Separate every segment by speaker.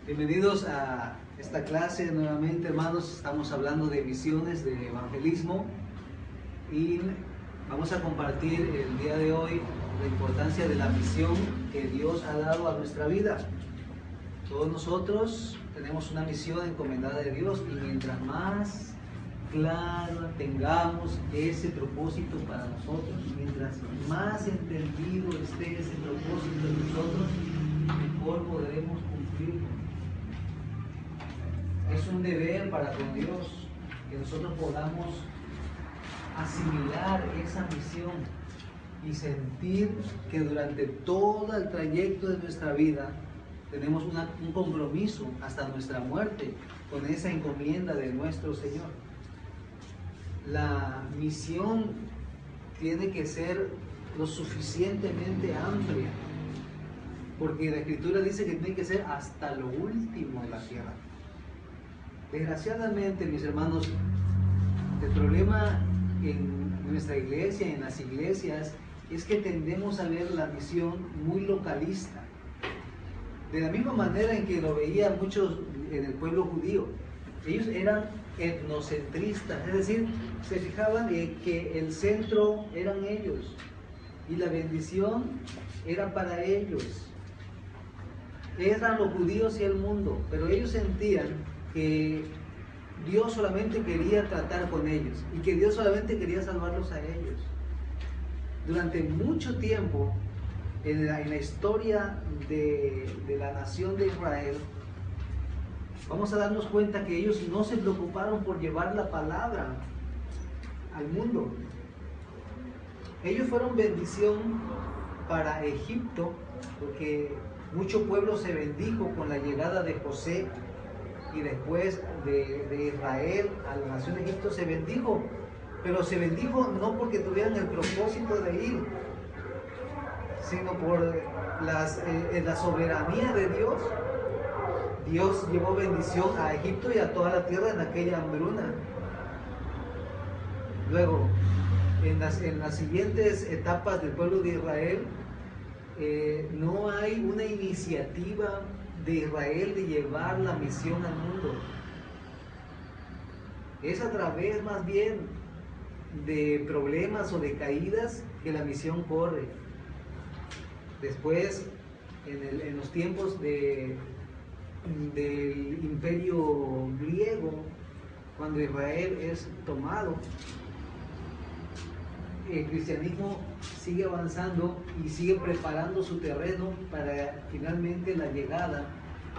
Speaker 1: Bienvenidos a esta clase nuevamente, hermanos. Estamos hablando de misiones, de evangelismo, y vamos a compartir el día de hoy la importancia de la misión que Dios ha dado a nuestra vida. Todos nosotros tenemos una misión encomendada de Dios, y mientras más claro tengamos ese propósito para nosotros, mientras más entendido esté ese propósito en nosotros, mejor podremos cumplirlo. Es un deber para con Dios que nosotros podamos asimilar esa misión y sentir que durante todo el trayecto de nuestra vida tenemos un compromiso hasta nuestra muerte con esa encomienda de nuestro Señor. La misión tiene que ser lo suficientemente amplia, porque la Escritura dice que tiene que ser hasta lo último de la tierra. Desgraciadamente, mis hermanos, el problema en nuestra iglesia, en las iglesias, es que tendemos a ver la misión muy localista, de la misma manera en que lo veían muchos en el pueblo judío. Ellos eran etnocentristas, es decir, se fijaban en que el centro eran ellos y la bendición era para ellos. Eran los judíos y el mundo, pero ellos sentían que Dios solamente quería tratar con ellos y que Dios solamente quería salvarlos a ellos. Durante mucho tiempo en la historia de la nación de Israel, vamos a darnos cuenta que ellos no se preocuparon por llevar la palabra al mundo. Ellos fueron bendición para Egipto, porque mucho pueblo se bendijo con la llegada de José, y después de Israel a la nación de Egipto se bendijo, pero se bendijo no porque tuvieran el propósito de ir, sino por la soberanía de Dios. Dios llevó bendición a Egipto y a toda la tierra en aquella hambruna. Luego, en las siguientes etapas del pueblo de Israel, no hay una iniciativa de Israel de llevar la misión al mundo. Es a través más bien de problemas o de caídas que la misión corre. Después, en los tiempos del imperio griego, cuando Israel es tomado, el cristianismo sigue avanzando y sigue preparando su terreno para finalmente la llegada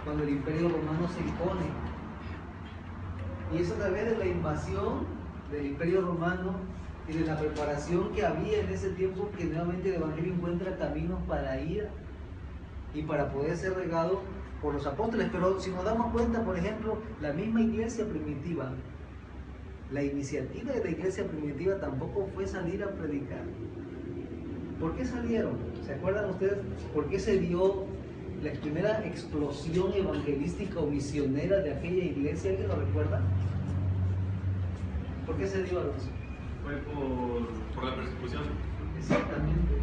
Speaker 1: cuando el imperio romano se impone. Y es a través de la invasión del imperio romano y de la preparación que había en ese tiempo que nuevamente el evangelio encuentra caminos para ir y para poder ser regado por los apóstoles. Pero si nos damos cuenta, por ejemplo, la misma iglesia primitiva, la iniciativa de la iglesia primitiva tampoco fue salir a predicar. ¿Por qué salieron? ¿Se acuerdan ustedes por qué se dio la primera explosión evangelística o misionera de aquella iglesia? ¿Alguien lo recuerda? ¿Por qué se dio, Alonso?
Speaker 2: Fue por la persecución.
Speaker 1: Exactamente.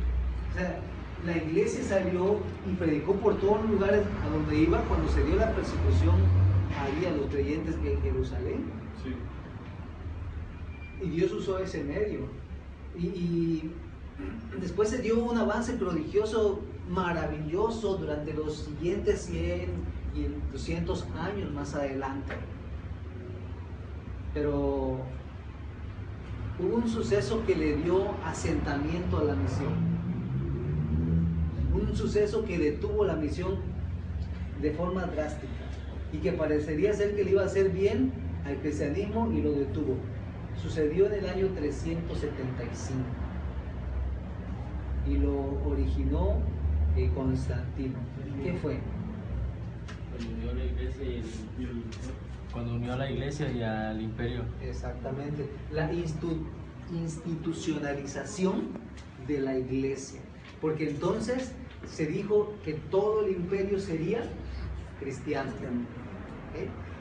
Speaker 1: O sea, la iglesia salió y predicó por todos los lugares a donde iba cuando se dio la persecución ahí a los creyentes en Jerusalén.
Speaker 2: Sí.
Speaker 1: Y Dios usó ese medio. Y después se dio un avance prodigioso, maravilloso, durante los siguientes 100 y 200 años más adelante. Pero hubo un suceso que le dio asentamiento a la misión. Un suceso que detuvo la misión de forma drástica y que parecería ser que le iba a hacer bien al cristianismo, y lo detuvo. Sucedió en el año 375 y lo originó Constantino. ¿Qué fue?
Speaker 3: Cuando unió a la iglesia y al imperio.
Speaker 1: Exactamente, la institucionalización de la iglesia, porque entonces se dijo que todo el imperio sería cristiano.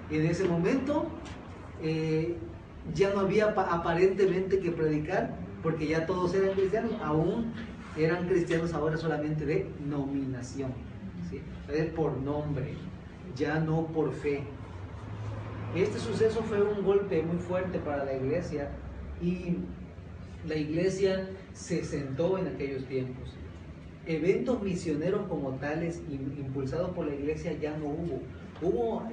Speaker 1: Y en ese momento ya no había aparentemente que predicar, porque ya todos eran cristianos. Aún eran cristianos ahora solamente de nominación, ¿sí? Por nombre. ya no por fe. Este suceso fue un golpe muy fuerte para la iglesia y la iglesia se sentó en aquellos tiempos. Eventos misioneros como tales impulsados por la iglesia ya no hubo. Hubo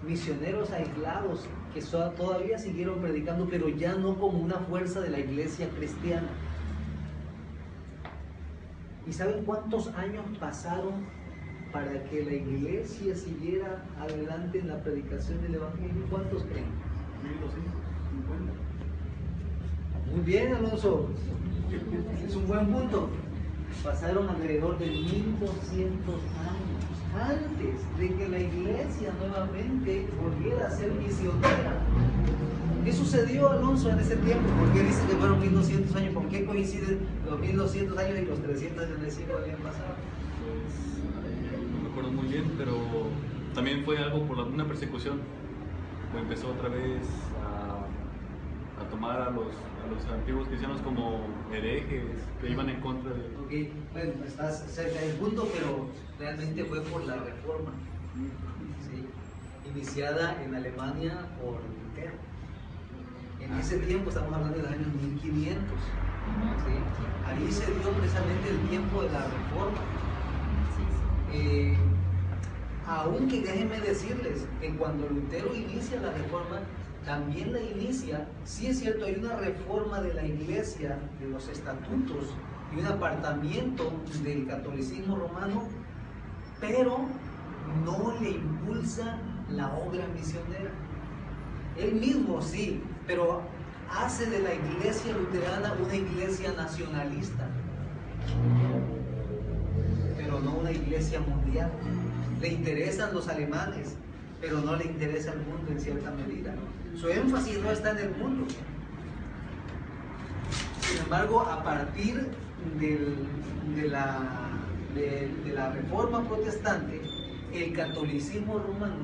Speaker 1: misioneros aislados que todavía siguieron predicando, pero ya no como una fuerza de la iglesia cristiana. ¿Y saben cuántos años pasaron para que la iglesia siguiera adelante en la predicación del evangelio? ¿Cuántos creen?
Speaker 2: 1250.
Speaker 1: Muy bien, Alonso. Es un buen punto. Pasaron alrededor de 1200 años antes de que la iglesia nuevamente volviera a ser misionera. ¿Qué sucedió, Alonso, en ese tiempo? ¿Por qué dice que fueron 1200 años? ¿Por qué coinciden los 1200 años y los 365 habían pasado?
Speaker 2: Pues no me acuerdo muy bien, pero también fue algo por una persecución. Pues empezó otra vez a tomar a los antiguos cristianos como herejes que iban en contra de...
Speaker 1: Ok, bueno, estás cerca del punto, pero realmente fue por la reforma, ¿sí? Iniciada en Alemania por Lutero. En ese tiempo, estamos hablando del año 1500, ¿sí? Ahí se dio precisamente el tiempo de la reforma. Aunque déjenme decirles que cuando Lutero inicia la reforma, también la inicia, sí es cierto, hay una reforma de la iglesia, de los estatutos y un apartamiento del catolicismo romano, pero no le impulsa la obra misionera. Él mismo sí, pero hace de la iglesia luterana una iglesia nacionalista, pero no una iglesia mundial. Le interesan los alemanes, pero no le interesa el mundo en cierta medida. Su énfasis no está en el mundo. Sin embargo, a partir de la reforma protestante, el catolicismo romano,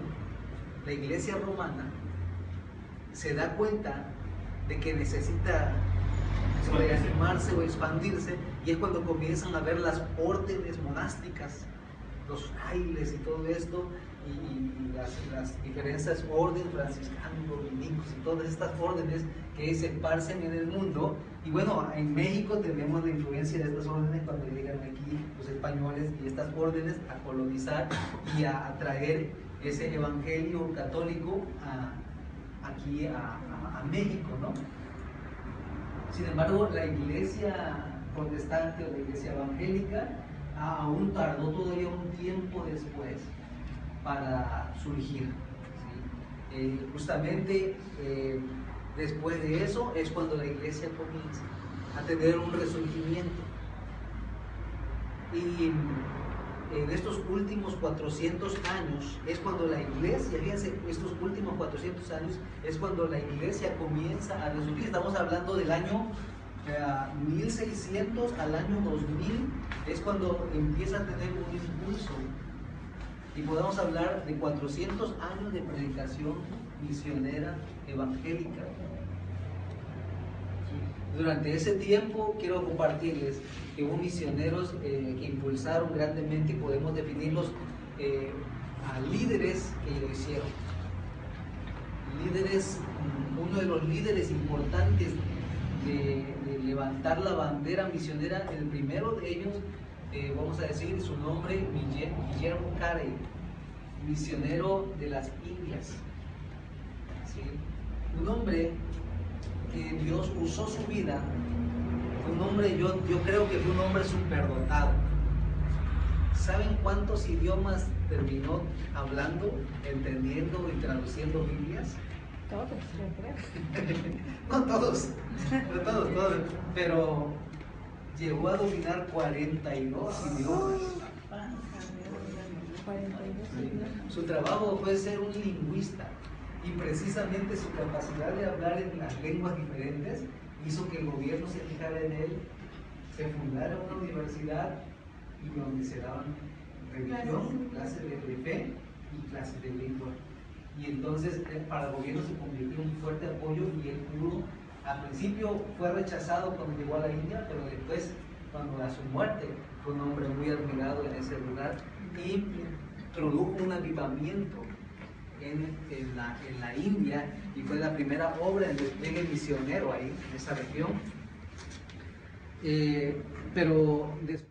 Speaker 1: la iglesia romana, se da cuenta de que necesita reafirmarse o expandirse, y es cuando comienzan a ver las órdenes monásticas, los frailes y todo esto, y las diferentes órdenes franciscanos, dominicos y todas estas órdenes que se esparcen en el mundo. Y bueno, en México tenemos la influencia de estas órdenes cuando llegan aquí los españoles y estas órdenes a colonizar y a traer ese evangelio católico aquí a México, ¿no? Sin embargo, la iglesia protestante o la iglesia evangélica aún tardó todavía un tiempo después para surgir, ¿sí? Justamente después de eso es cuando la iglesia comienza a tener un resurgimiento. Y en estos últimos 400 años es cuando la iglesia, fíjense, estos últimos 400 años es cuando la iglesia comienza a resurgir. Estamos hablando del año 1600 al año 2000, es cuando empieza a tener un impulso. Y podemos hablar de 400 años de predicación misionera evangélica. Durante ese tiempo quiero compartirles que hubo misioneros que impulsaron grandemente, y podemos definirlos a líderes que lo hicieron. Líderes, uno de los líderes importantes de levantar la bandera misionera, el primero de ellos, vamos a decir su nombre, Guillermo Carey, misionero de las Indias, ¿sí? Un hombre que Dios usó su vida, un hombre, yo creo que fue un hombre superdotado. ¿Saben cuántos idiomas terminó hablando, entendiendo y traduciendo Biblias?
Speaker 4: Todos, yo creo.
Speaker 1: No todos, pero llegó a dominar 42 idiomas.
Speaker 4: 42 idiomas.
Speaker 1: Su trabajo fue ser un lingüista, y precisamente su capacidad de hablar en las lenguas diferentes hizo que el gobierno se fijara en él, se fundara una universidad y donde se daban religión, clases de fe y clases de lengua. Y entonces para el gobierno se convirtió en un fuerte apoyo, y él pudo, al principio fue rechazado cuando llegó a la India, pero después, cuando a su muerte, fue un hombre muy admirado en ese lugar, y produjo un avivamiento en la India y fue la primera obra de despliegue misionero ahí en esa región. Pero después